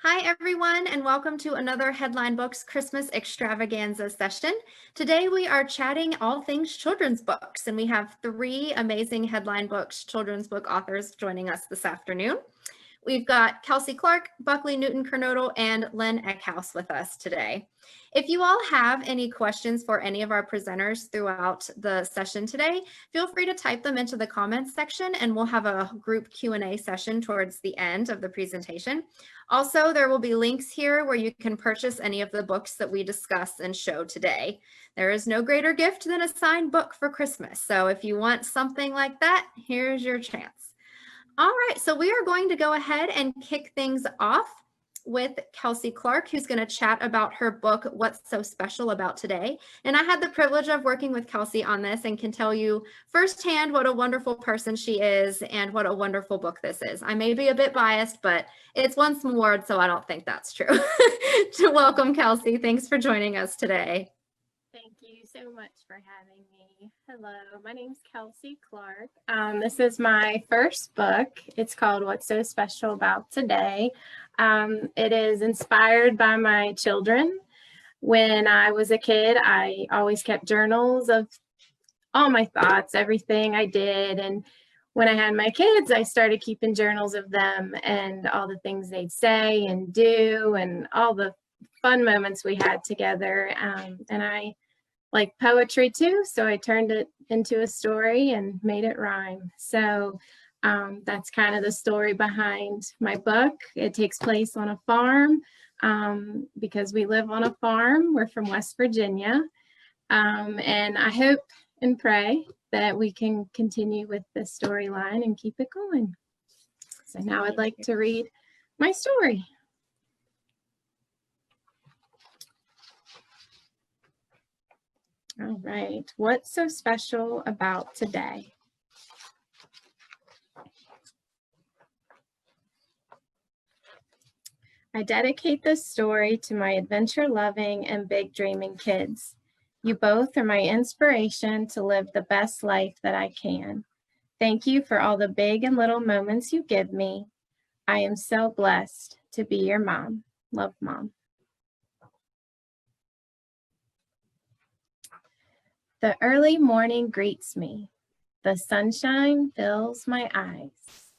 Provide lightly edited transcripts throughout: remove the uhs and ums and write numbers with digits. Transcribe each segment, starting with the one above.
Hi, everyone, and welcome to another Headline Books Christmas Extravaganza session. Today we are chatting all things children's books, and we have three amazing Headline Books children's book authors joining us this afternoon. We've got Kelsey Clark, Buckley, Newton, Kernodle, and Lynn Eckhouse with us today. If you all have any questions for any of our presenters throughout the session today, feel free to type them into the comments section and we'll have a group Q&A session towards the end of the presentation. Also, there will be links here where you can purchase any of the books that we discuss and show today. There is no greater gift than a signed book for Christmas. So if you want something like that, here's your chance. All right, so we are going to go ahead and kick things off with Kelsey Clark, who's going to chat about her book, What's So Special About Today. And I had the privilege of working with Kelsey on this and can tell you firsthand what a wonderful person she is and what a wonderful book this is. I may be a bit biased, but it's won some awards, so I don't think that's true. To welcome, Kelsey. Thanks for joining us today. Thank you so much for having me. Hello, my name's Kelsey Clark. This is my first book. It's called What's So Special About Today. It is inspired by my children. When I was a kid, I always kept journals of all my thoughts, everything I did. And when I had my kids, I started keeping journals of them and all the things they'd say and do and all the fun moments we had together. And I like poetry too, so I turned it into a story and made it rhyme. So that's kind of the story behind my book. It takes place on a farm because we live on a farm. We're from West Virginia. And I hope and pray that we can continue with this storyline and keep it going. So now I'd like to read my story. All right, what's so special about today? I dedicate this story to my adventure-loving and big-dreaming kids. You both are my inspiration to live the best life that I can. Thank you for all the big and little moments you give me. I am so blessed to be your mom. Love, Mom. The early morning greets me. The sunshine fills my eyes.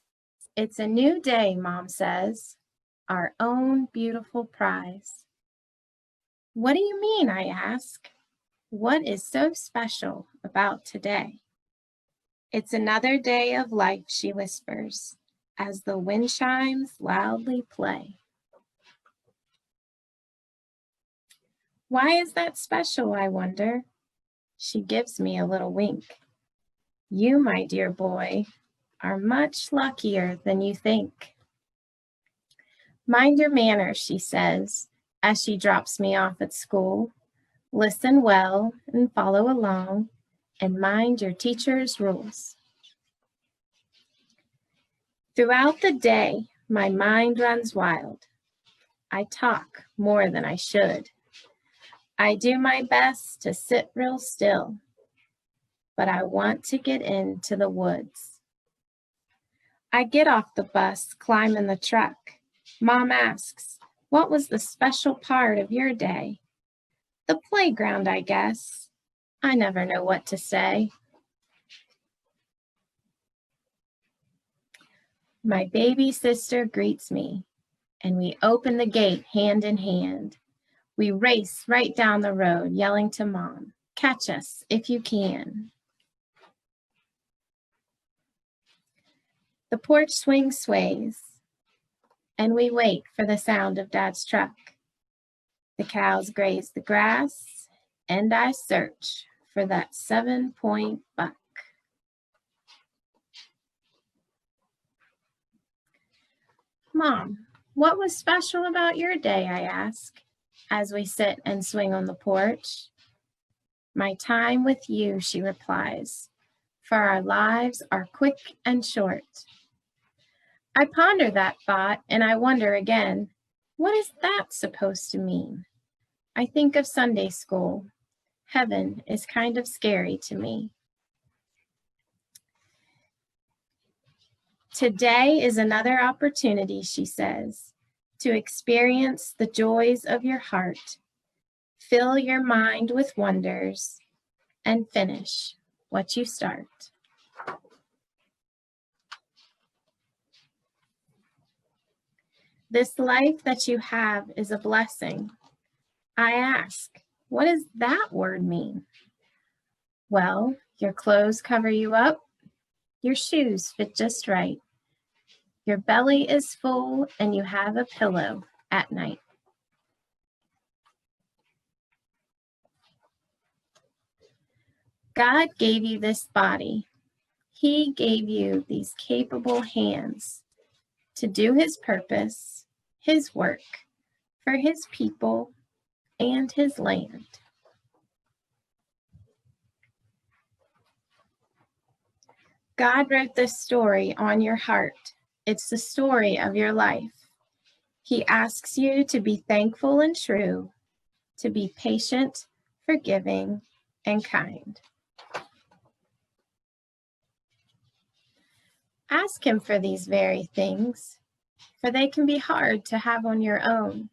It's a new day, Mom says, our own beautiful prize. What do you mean, I ask? What is so special about today? It's another day of life, she whispers, as the wind chimes loudly play. Why is that special, I wonder? She gives me a little wink. You, my dear boy, are much luckier than you think. Mind your manners, she says, as she drops me off at school. Listen well and follow along, and mind your teacher's rules. Throughout the day, my mind runs wild. I talk more than I should. I do my best to sit real still, but I want to get into the woods. I get off the bus, climb in the truck. Mom asks, what was the special part of your day? The playground, I guess. I never know what to say. My baby sister greets me, and we open the gate hand in hand. We race right down the road, yelling to Mom, catch us if you can. The porch swing sways, and we wait for the sound of Dad's truck. The cows graze the grass, and I search for that 7-point buck. Mom, what was special about your day, I ask, as we sit and swing on the porch. My time with you, she replies, for our lives are quick and short. I ponder that thought and I wonder again, what is that supposed to mean? I think of Sunday school. Heaven is kind of scary to me. Today is another opportunity, she says, to experience the joys of your heart, fill your mind with wonders, and finish what you start. This life that you have is a blessing. I ask, what does that word mean? Well, your clothes cover you up, your shoes fit just right, your belly is full, and you have a pillow at night. God gave you this body. He gave you these capable hands to do his purpose, his work, for his people and his land. God wrote this story on your heart. It's the story of your life. He asks you to be thankful and true, to be patient, forgiving, and kind. Ask him for these very things, for they can be hard to have on your own.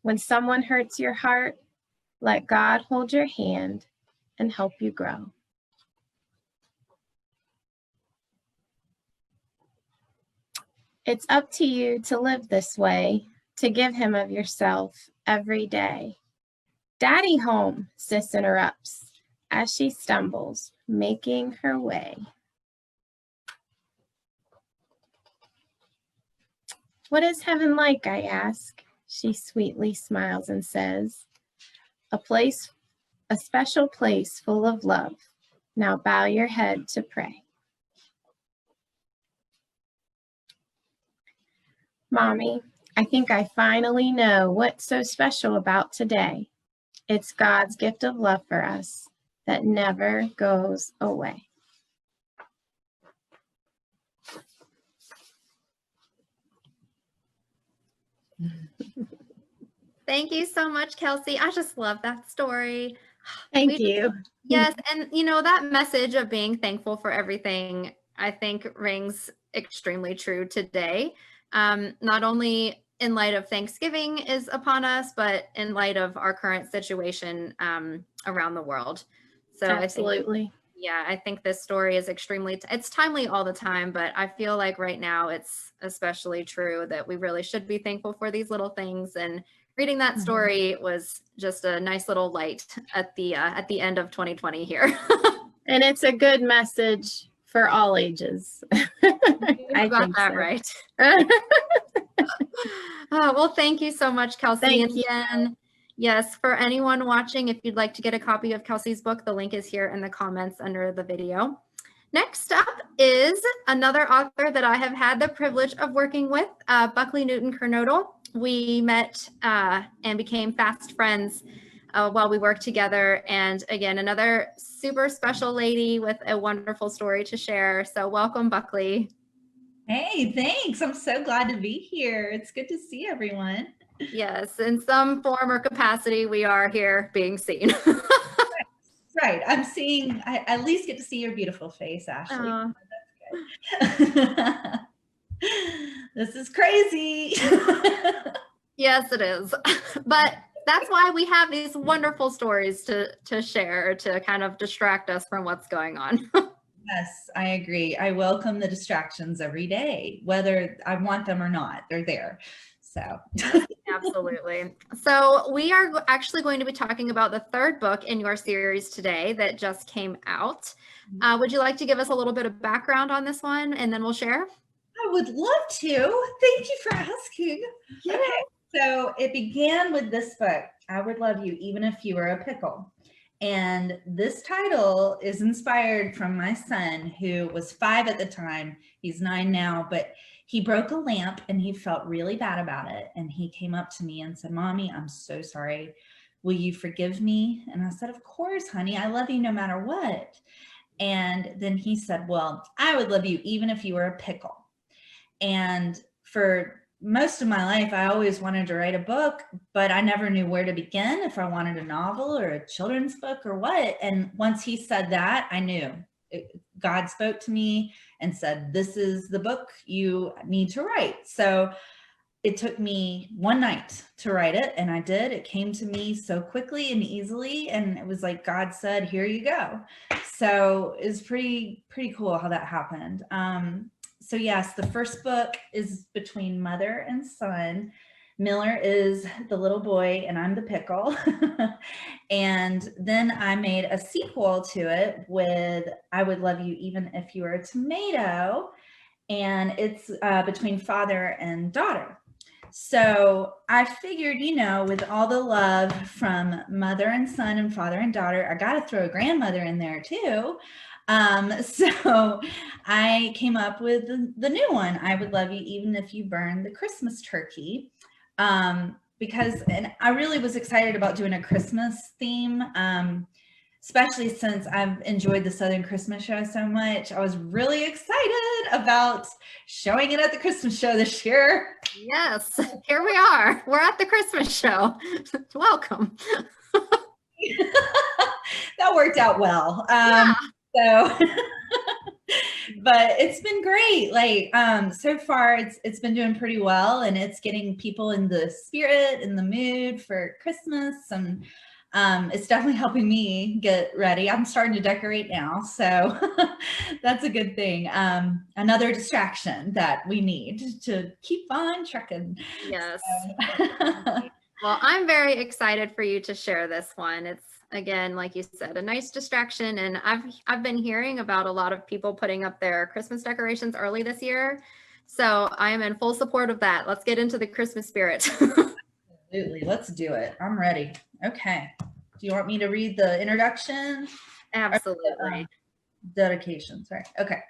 When someone hurts your heart, let God hold your hand and help you grow. It's up to you to live this way, to give him of yourself every day. Daddy home, Sis interrupts as she stumbles, making her way. What is heaven like, I ask? She sweetly smiles and says, a special place full of love. Now bow your head to pray. Mommy, I think I finally know what's so special about today. It's God's gift of love for us that never goes away. Thank you so much, Kelsey. I just love that story. Thank you. Yes, and that message of being thankful for everything, I think rings extremely true today. Not only in light of Thanksgiving is upon us, but in light of our current situation around the world. So absolutely. I think this story is it's timely all the time, but I feel like right now it's especially true that we really should be thankful for these little things. And reading that story was just a nice little light at the end of 2020 here. And it's a good message for all ages. I got that so. Right. Well, thank you so much, Kelsey. Thank you. Again, yes, for anyone watching, if you'd like to get a copy of Kelsey's book, the link is here in the comments under the video. Next up is another author that I have had the privilege of working with, Buckley Newton Kernodle. We met and became fast friends while we worked together. And again, another super special lady with a wonderful story to share. So welcome, Buckley. Hey, thanks. I'm so glad to be here. It's good to see everyone. Yes, in some form or capacity, we are here being seen. Right. I at least get to see your beautiful face, Ashley. Oh. That's good. This is crazy. Yes, it is. But that's why we have these wonderful stories to share, to kind of distract us from what's going on. Yes, I agree. I welcome the distractions every day, whether I want them or not, they're there. So absolutely. So we are actually going to be talking about the third book in your series today that just came out. Would you like to give us a little bit of background on this one and then we'll share? I would love to. Thank you for asking. Yeah. Okay, so it began with this book, I Would Love You Even If You Were a Pickle. And this title is inspired from my son, who was 5 at the time. He's 9 now, but he broke a lamp and he felt really bad about it. And he came up to me and said, "Mommy, I'm so sorry. Will you forgive me?" And I said, "Of course, honey. I love you no matter what." And then he said, "Well, I would love you even if you were a pickle." And for most of my life, I always wanted to write a book, but I never knew where to begin, if I wanted a novel or a children's book or what. And once he said that, I knew. God spoke to me and said, "This is the book you need to write." So it took me one night to write it, and I did. It came to me so quickly and easily, and it was like God said, here you go. So it's pretty cool how that happened. So yes, the first book is between mother and son. Miller is the little boy and I'm the pickle. And then I made a sequel to it with I Would Love You Even If You Were a Tomato. And it's between father and daughter. So I figured, you know, with all the love from mother and son and father and daughter, I got to throw a grandmother in there too. So I came up with the new one, I Would Love You Even If You Burn the Christmas Turkey. Because, and I really was excited about doing a Christmas theme, especially since I've enjoyed the Southern Christmas show so much. I was really excited about showing it at the Christmas show this year. Yes, here we are. We're at the Christmas show. Welcome. That worked out well. Yeah. So, but it's been great. Like, so far it's been doing pretty well, and it's getting people in the spirit, in the mood for Christmas. And it's definitely helping me get ready. I'm starting to decorate now, so that's a good thing. Another distraction that we need to keep on trucking. Yes. So. Well, I'm very excited for you to share this one. It's, again, like you said, a nice distraction. And I've been hearing about a lot of people putting up their Christmas decorations early this year. So I am in full support of that. Let's get into the Christmas spirit. Absolutely. Let's do it. I'm ready. Okay. Do you want me to read the introduction? Absolutely. Dedication. Sorry. Okay.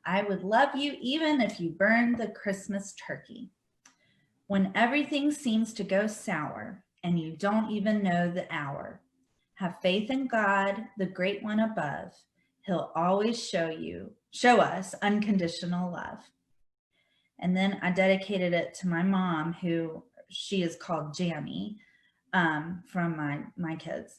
I would love you even if you burned the Christmas turkey. When everything seems to go sour and you don't even know the hour, have faith in God, the great one above. He'll always show us unconditional love. And then I dedicated it to my mom, who she is called Jamie, from my kids.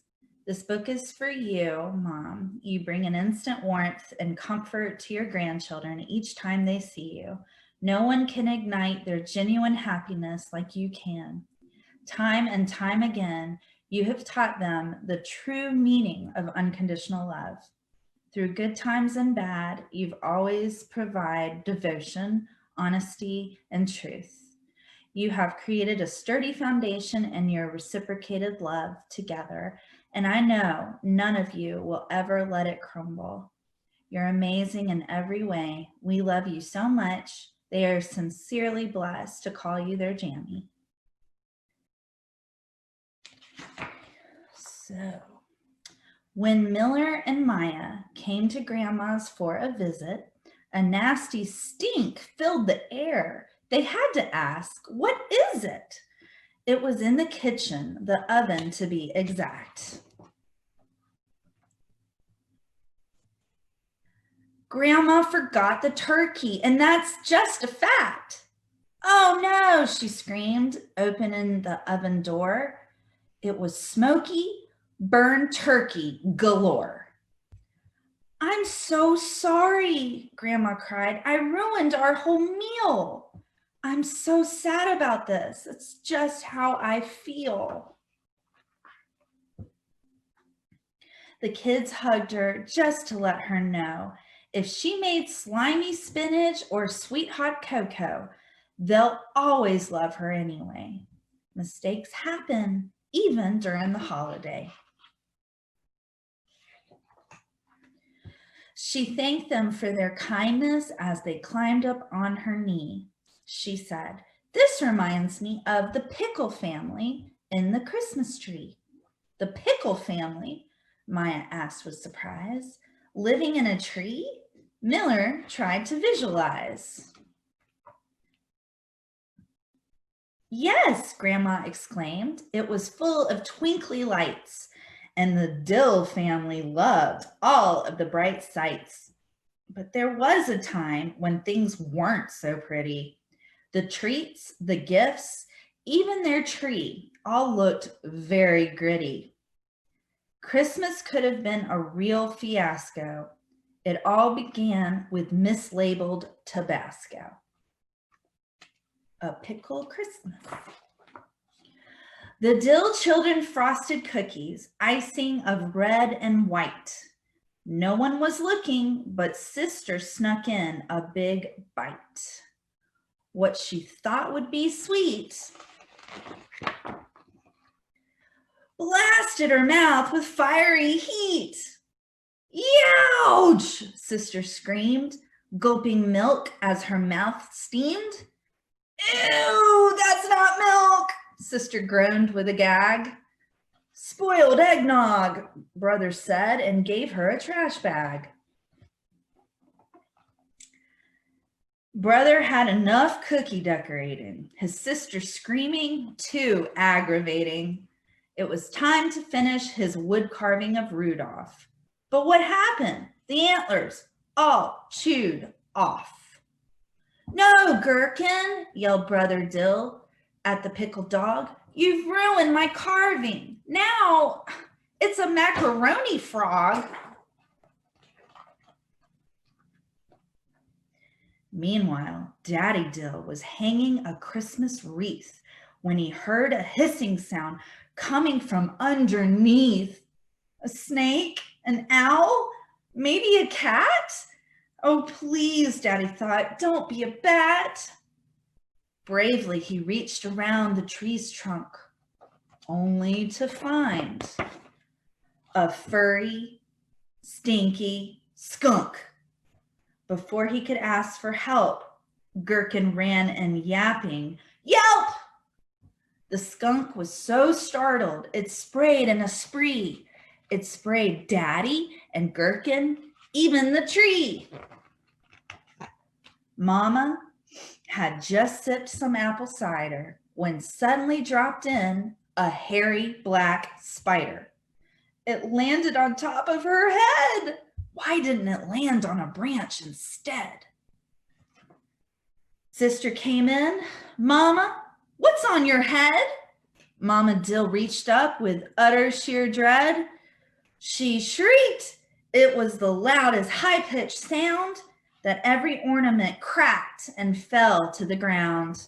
This book is for you, Mom. You bring an instant warmth and comfort to your grandchildren each time they see you. No one can ignite their genuine happiness like you can. Time and time again, you have taught them the true meaning of unconditional love. Through good times and bad, you've always provided devotion, honesty, and truth. You have created a sturdy foundation in your reciprocated love together, and I know none of you will ever let it crumble. You're amazing in every way. We love you so much. They are sincerely blessed to call you their Jammy. So, when Miller and Maya came to Grandma's for a visit, a nasty stink filled the air. They had to ask, what is it? It was in the kitchen, the oven to be exact. Grandma forgot the turkey, and that's just a fact. Oh no, she screamed, opening the oven door. It was smoky, burned turkey galore. I'm so sorry, Grandma cried. I ruined our whole meal. I'm so sad about this. It's just how I feel. The kids hugged her just to let her know if she made slimy spinach or sweet hot cocoa, they'll always love her anyway. Mistakes happen, even during the holiday. She thanked them for their kindness as they climbed up on her knee. She said, "This reminds me of the Pickle family in the Christmas tree." The Pickle family? Maya asked with surprise. Living in a tree? Miller tried to visualize. Yes, Grandma exclaimed. It was full of twinkly lights, and the Dill family loved all of the bright sights. But there was a time when things weren't so pretty. The treats, the gifts, even their tree all looked very gritty. Christmas could have been a real fiasco. It all began with mislabeled Tabasco. A Pickle Christmas. The Dill children frosted cookies, icing of red and white. No one was looking, but Sister snuck in a big bite. What she thought would be sweet blasted her mouth with fiery heat. Youch! Sister screamed, gulping milk as her mouth steamed. Ew, that's not milk, Sister groaned with a gag. Spoiled eggnog, Brother said and gave her a trash bag. Brother had enough cookie decorating, his sister screaming, too aggravating. It was time to finish his wood carving of Rudolph. But what happened? The antlers all chewed off. No, Gherkin, yelled Brother Dill at the pickled dog. You've ruined my carving. Now it's a macaroni frog. Meanwhile, Daddy Dill was hanging a Christmas wreath when he heard a hissing sound coming from underneath. A snake? An owl? Maybe a cat? Oh, please, Daddy thought, don't be a bat. Bravely, he reached around the tree's trunk, only to find a furry, stinky skunk. Before he could ask for help, Gherkin ran and yapping, Yelp! The skunk was so startled, it sprayed in a spree. It sprayed Daddy and Gherkin, even the tree. Mama had just sipped some apple cider when suddenly dropped in a hairy black spider. It landed on top of her head. Why didn't it land on a branch instead? Sister came in. Mama, what's on your head? Mama Dill reached up with utter sheer dread. She shrieked. It was the loudest high-pitched sound that every ornament cracked and fell to the ground.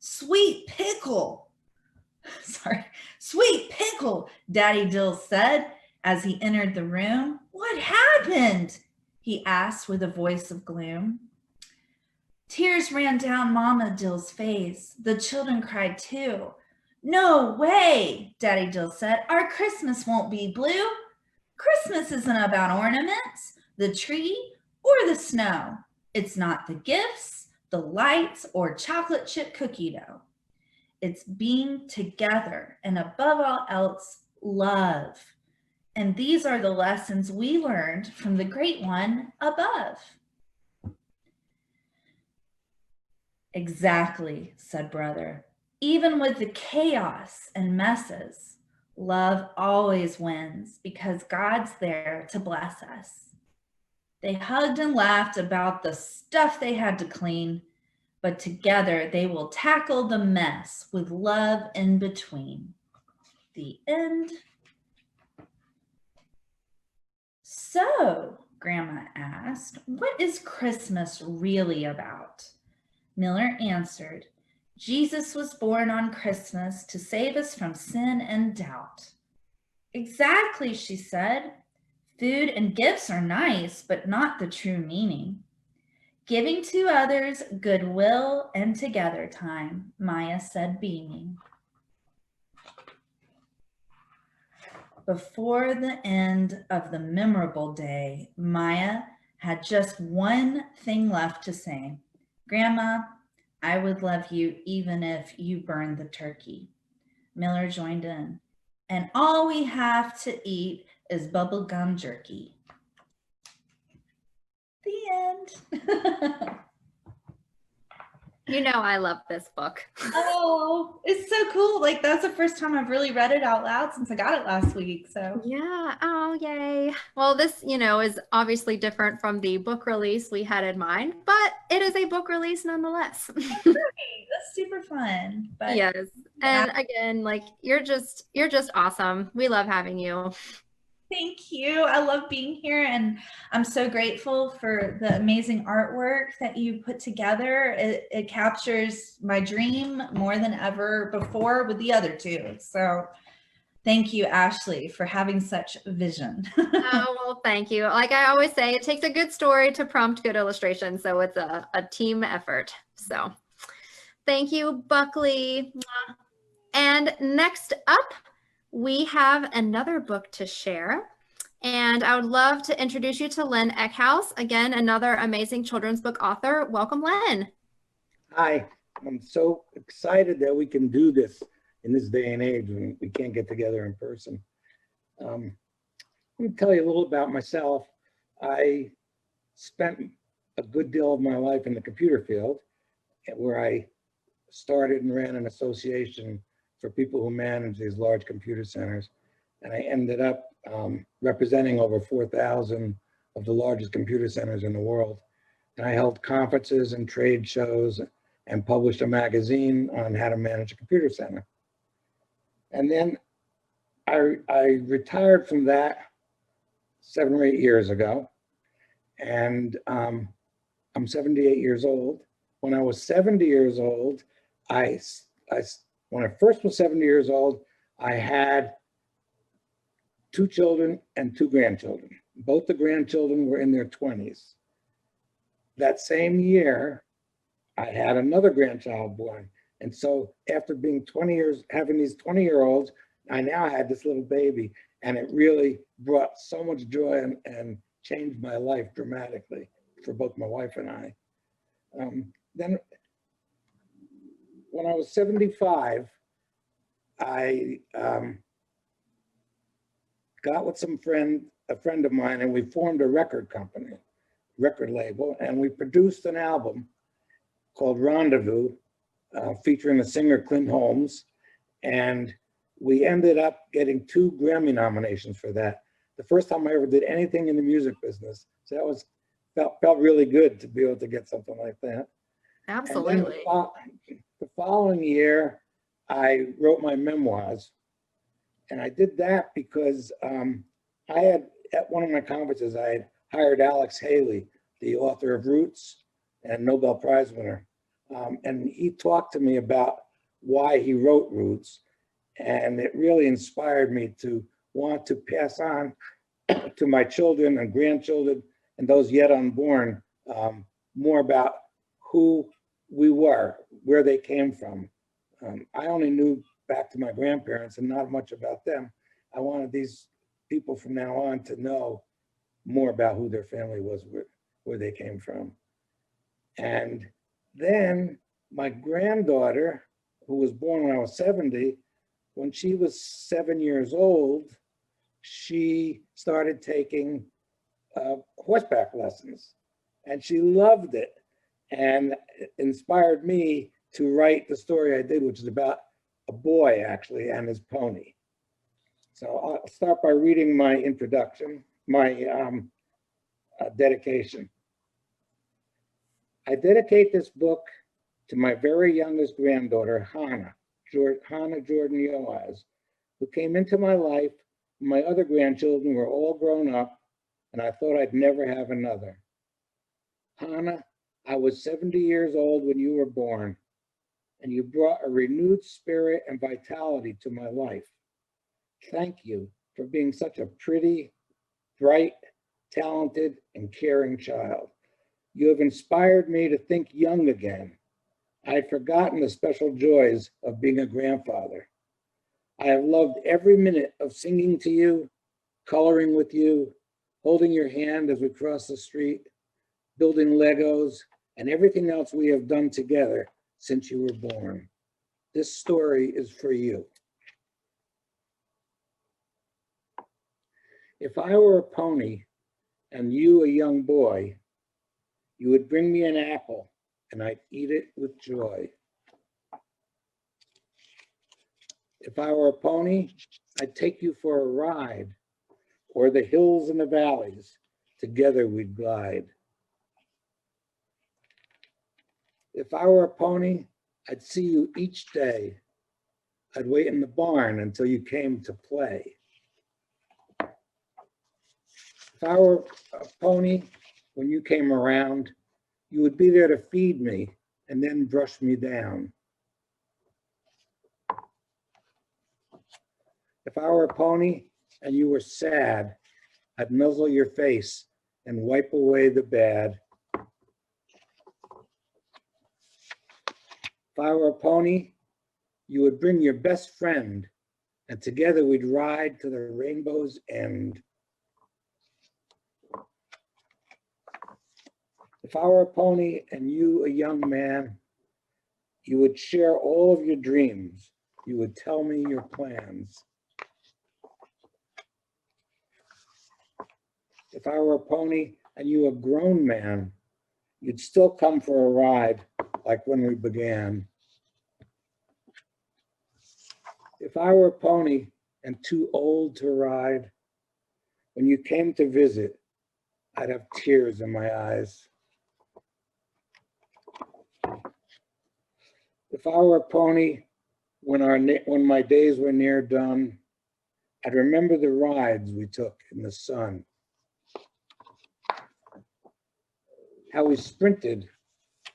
Sweet Pickle, Sweet Pickle, Daddy Dill said as he entered the room. What happened? He asked with a voice of gloom. Tears ran down Mama Dill's face. The children cried too. No way, Daddy Dill said. Our Christmas won't be blue. Christmas isn't about ornaments, the tree, or the snow. It's not the gifts, the lights, or chocolate chip cookie dough. It's being together and above all else, love. And these are the lessons we learned from the great one above. Exactly, said Brother. Even with the chaos and messes, love always wins because God's there to bless us. They hugged and laughed about the stuff they had to clean, but together they will tackle the mess with love in between. The end. So, Grandma asked, what is Christmas really about? Miller answered, Jesus was born on Christmas to save us from sin and doubt. Exactly, she said. Food and gifts are nice, but not the true meaning. Giving to others goodwill and together time, Maya said, beaming. Before the end of the memorable day, Maya had just one thing left to say. Grandma, I would love you even if you burned the turkey. Miller joined in. And all we have to eat is bubblegum jerky. The end. You know I love this book. Oh, it's so cool. Like, that's the first time I've really read it out loud since I got it last week. So Yeah. Oh, yay. Well, this, is obviously different from the book release we had in mind, but it is a book release nonetheless. great. That's super fun. But Yes. And again, like you're just awesome. We love having you. Thank you. I love being here, and I'm so grateful for the amazing artwork that you put together. It captures my dream more than ever before with the other two. So thank you, Ashley, for having such vision. Oh, well, thank you. Like I always say, it takes a good story to prompt good illustration. So it's a team effort. So thank you, Buckley. And next up, we have another book to share. And I would love to introduce you to Lynn Eckhouse, again, another amazing children's book author. Welcome, Lynn. Hi, I'm so excited that we can do this in this day and age when we can't get together in person. Let me tell you a little about myself. I spent a good deal of my life in the computer field, where I started and ran an association for people who manage these large computer centers. And I ended up representing over 4,000 of the largest computer centers in the world. And I held conferences and trade shows and published a magazine on how to manage a computer center. And then I retired from that 7 or 8 years ago, and I'm 78 years old. When I was 70 years old, when I first was 70 years old, I had 2 children and 2 grandchildren. Both the grandchildren were in their 20s. That same year, I had another grandchild born. And so after being 20 years, having these 20-year-olds, I now had this little baby, and it really brought so much joy and changed my life dramatically for both my wife and I. Then when I was 75, I got with a friend of mine, and we formed a record company, record label, and we produced an album called Rendezvous, featuring the singer Clint Holmes. And we ended up getting 2 Grammy nominations for that. The first time I ever did anything in the music business. So that felt really good to be able to get something like that. Absolutely. The following year, I wrote my memoirs. And I did that because I had, at one of my conferences, I had hired Alex Haley, the author of Roots and Nobel Prize winner. And he talked to me about why he wrote Roots. And it really inspired me to want to pass on to my children and grandchildren and those yet unborn more about who we were, where they came from. I only knew back to my grandparents and not much about them. I wanted these people from now on to know more about who their family was, where they came from. And then my granddaughter, who was born when I was 70, when she was 7 years old, she started taking horseback lessons, and she loved it, and it inspired me to write the story I did, which is about a boy actually and his pony. So I'll start by reading my introduction, my dedication. I dedicate this book to my very youngest granddaughter, Hannah Jordan Yoaz, who came into my life when my other grandchildren were all grown up, and I thought I'd never have another. Hannah, I was 70 years old when you were born, and you brought a renewed spirit and vitality to my life. Thank you for being such a pretty, bright, talented, and caring child. You have inspired me to think young again. I had forgotten the special joys of being a grandfather. I have loved every minute of singing to you, coloring with you, holding your hand as we cross the street, building Legos, and everything else we have done together since you were born. This story is for you. If I were a pony and you a young boy, you would bring me an apple and I'd eat it with joy. If I were a pony, I'd take you for a ride, or the hills and the valleys, together we'd glide. If I were a pony, I'd see you each day. I'd wait in the barn until you came to play. If I were a pony, when you came around, you would be there to feed me and then brush me down. If I were a pony and you were sad, I'd nuzzle your face and wipe away the bad. If I were a pony, you would bring your best friend, and together we'd ride to the rainbow's end. If I were a pony and you a young man, you would share all of your dreams. You would tell me your plans. If I were a pony and you a grown man, you'd still come for a ride like when we began. If I were a pony and too old to ride, when you came to visit, I'd have tears in my eyes. If I were a pony, when my days were near done, I'd remember the rides we took in the sun. How we sprinted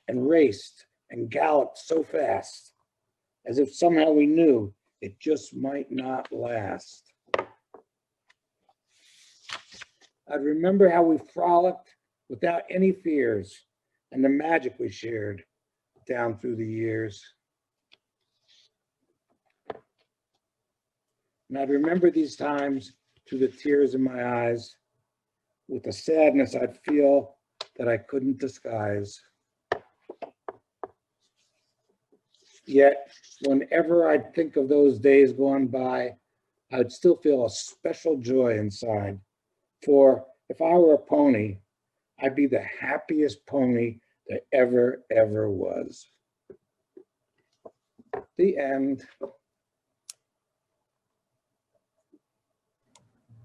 and raced and galloped so fast, as if somehow we knew it just might not last. I'd remember how we frolicked without any fears and the magic we shared down through the years. And I'd remember these times through the tears in my eyes, with the sadness I'd feel that I couldn't disguise. Yet, whenever I'd think of those days gone by, I'd still feel a special joy inside. For if I were a pony, I'd be the happiest pony there ever was. The end.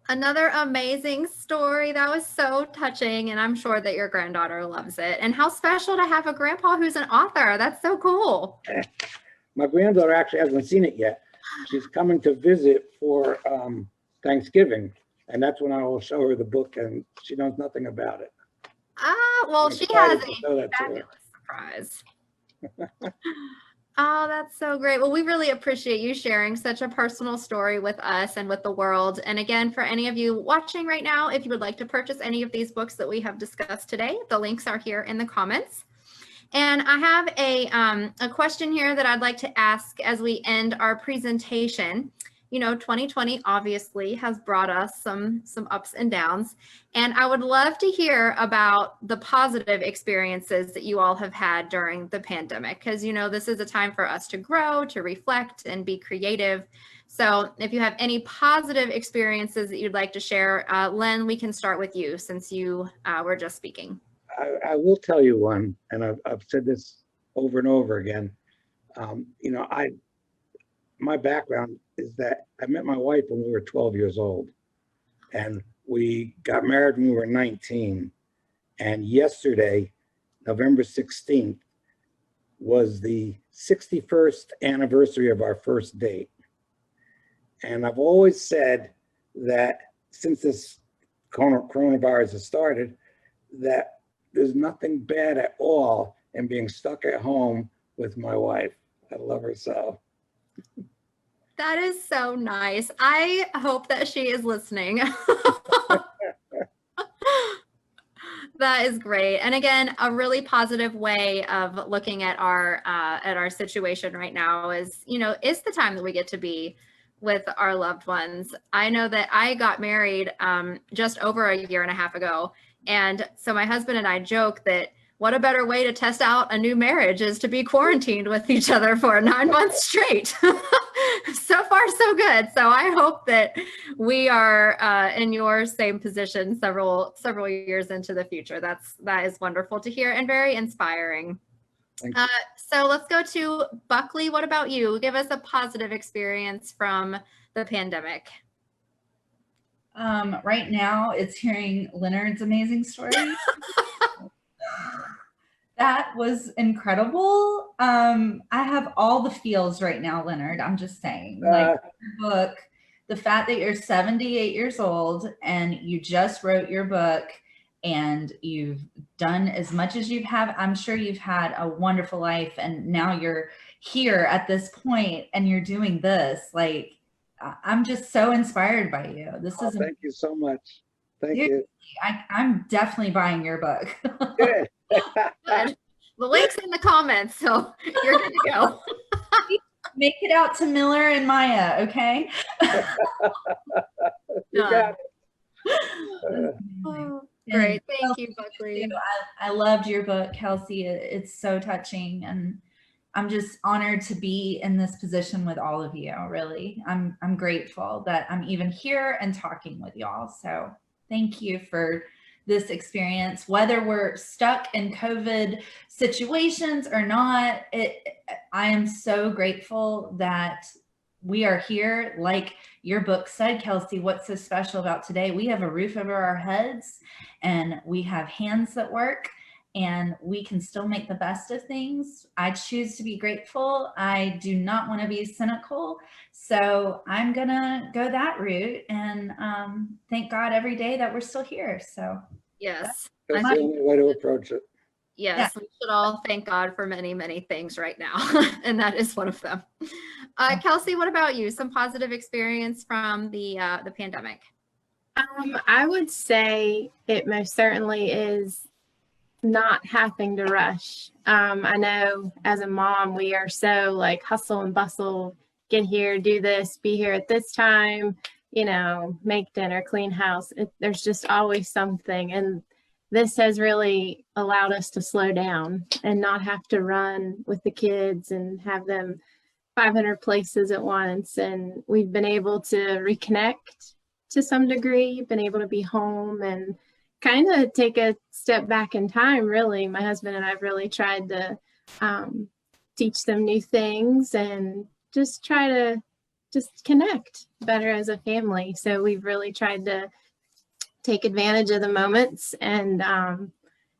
Another amazing story. That was so touching, and I'm sure that your granddaughter loves it. And how special to have a grandpa who's an author. That's so cool. My granddaughter actually hasn't seen it yet. She's coming to visit for Thanksgiving, and that's when I will show her the book, and she knows nothing about it. Ah, well, she has a fabulous surprise. Oh, that's so great. Well, we really appreciate you sharing such a personal story with us and with the world. And again, for any of you watching right now, if you would like to purchase any of these books that we have discussed today, the links are here in the comments. And I have a question here that I'd like to ask as we end our presentation. You know, 2020 obviously has brought us some ups and downs, and I would love to hear about the positive experiences that you all have had during the pandemic, because, you know, this is a time for us to grow, to reflect, and be creative. So if you have any positive experiences that you'd like to share, Lynn, we can start with you since you were just speaking. I will tell you one, and I've said this over and over again. You know, my background is that I met my wife when we were 12 years old, and we got married when we were 19. And yesterday, November 16th, was the 61st anniversary of our first date. And I've always said that since this coronavirus has started, that there's nothing bad at all in being stuck at home with my wife. I love her so. That is so nice. I hope that she is listening. That is great. And again, a really positive way of looking at our situation right now is, you know, it's the time that we get to be with our loved ones. I know that I got married just over a year and a half ago. And so my husband and I joke that what a better way to test out a new marriage is to be quarantined with each other for 9 months straight. So far, so good. So I hope that we are in your same position several years into the future. That is wonderful to hear and very inspiring. So let's go to Buckley. What about you? Give us a positive experience from the pandemic. Right now, it's hearing Leonard's amazing story. That was incredible. I have all the feels right now, Leonard. I'm just saying, like your book the fact that you're 78 years old and you just wrote your book and you've done as much as you've had. I'm sure you've had a wonderful life, and now you're here at this point and you're doing this. Like, I'm just so inspired by you. This is Thank you so much. Thank Seriously, you. I'm definitely buying your book. Good. Good. The link's in the comments, so you're good to go. Make it out to Miller and Maya, okay? You got it. Oh, great. Thank you, Buckley. I loved your book, Kelsey. It's so touching, and I'm just honored to be in this position with all of you. Really, I'm grateful that I'm even here and talking with y'all. So thank you for this experience, whether we're stuck in COVID situations or not. I am so grateful that we are here. Like your book said, Kelsey, what's so special about today? We have a roof over our heads and we have hands that work, and we can still make the best of things. I choose to be grateful. I do not want to be cynical. So I'm gonna go that route and thank God every day that we're still here. So Yes. That's the only way to approach it. Yes, we should all thank God for many, many things right now, and that is one of them. Kelsey, what about you? Some positive experience from the pandemic? I would say it most certainly is not having to rush. I know as a mom, we are so like hustle and bustle, get here, do this, be here at this time, make dinner, clean house. There's just always something. And this has really allowed us to slow down and not have to run with the kids and have them 500 places at once. And we've been able to reconnect to some degree, been able to be home and kind of take a step back in time. Really, my husband and I've really tried to teach them new things and just try to just connect better as a family. So we've really tried to take advantage of the moments, and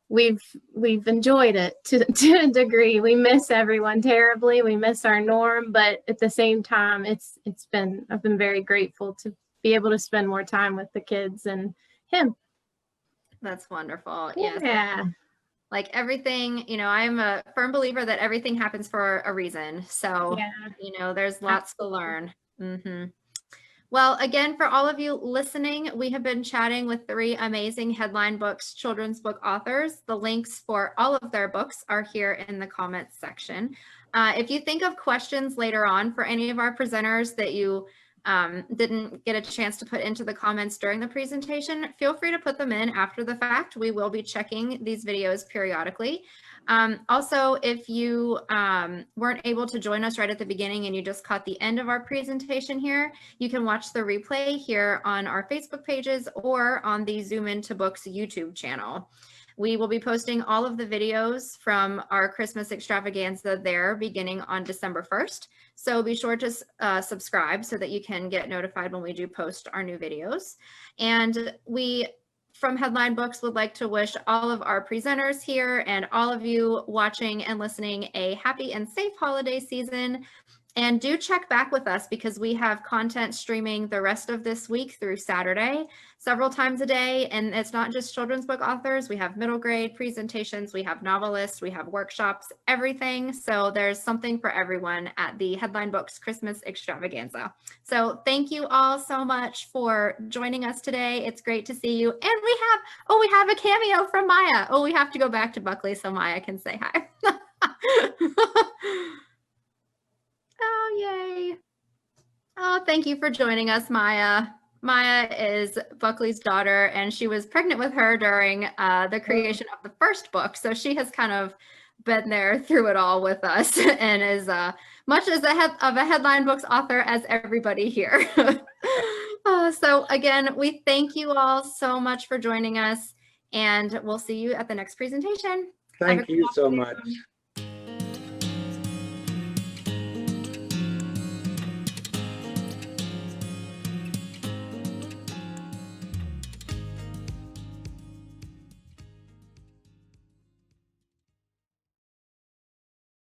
we've enjoyed it to a degree. We miss everyone terribly. We miss our norm, but at the same time, I've been very grateful to be able to spend more time with the kids and him. That's wonderful. Yeah. Yes. Like everything, I'm a firm believer that everything happens for a reason. So, there's lots to learn. Well, again, for all of you listening, we have been chatting with 3 amazing Headline Books children's book authors. The links for all of their books are here in the comments section. If you think of questions later on for any of our presenters that you didn't get a chance to put into the comments during the presentation, feel free to put them in after the fact. We will be checking these videos periodically. Also, if you weren't able to join us right at the beginning and you just caught the end of our presentation here, you can watch the replay here on our Facebook pages or on the Zoom Into Books YouTube channel. We will be posting all of the videos from our Christmas extravaganza there beginning on December 1st. So be sure to subscribe so that you can get notified when we do post our new videos. And we, from Headline Books, would like to wish all of our presenters here and all of you watching and listening a happy and safe holiday season. And do check back with us because we have content streaming the rest of this week through Saturday, several times a day. And it's not just children's book authors. We have middle grade presentations, we have novelists, we have workshops, everything. So there's something for everyone at the Headline Books Christmas extravaganza. So thank you all so much for joining us today. It's great to see you. And we have a cameo from Maya. Oh, we have to go back to Buckley so Maya can say hi. Oh, yay. Oh, thank you for joining us, Maya. Maya is Buckley's daughter, and she was pregnant with her during the creation of the first book. So she has kind of been there through it all with us and is much as of a Headline Books author as everybody here. So again, we thank you all so much for joining us, and we'll see you at the next presentation. Thank you so much.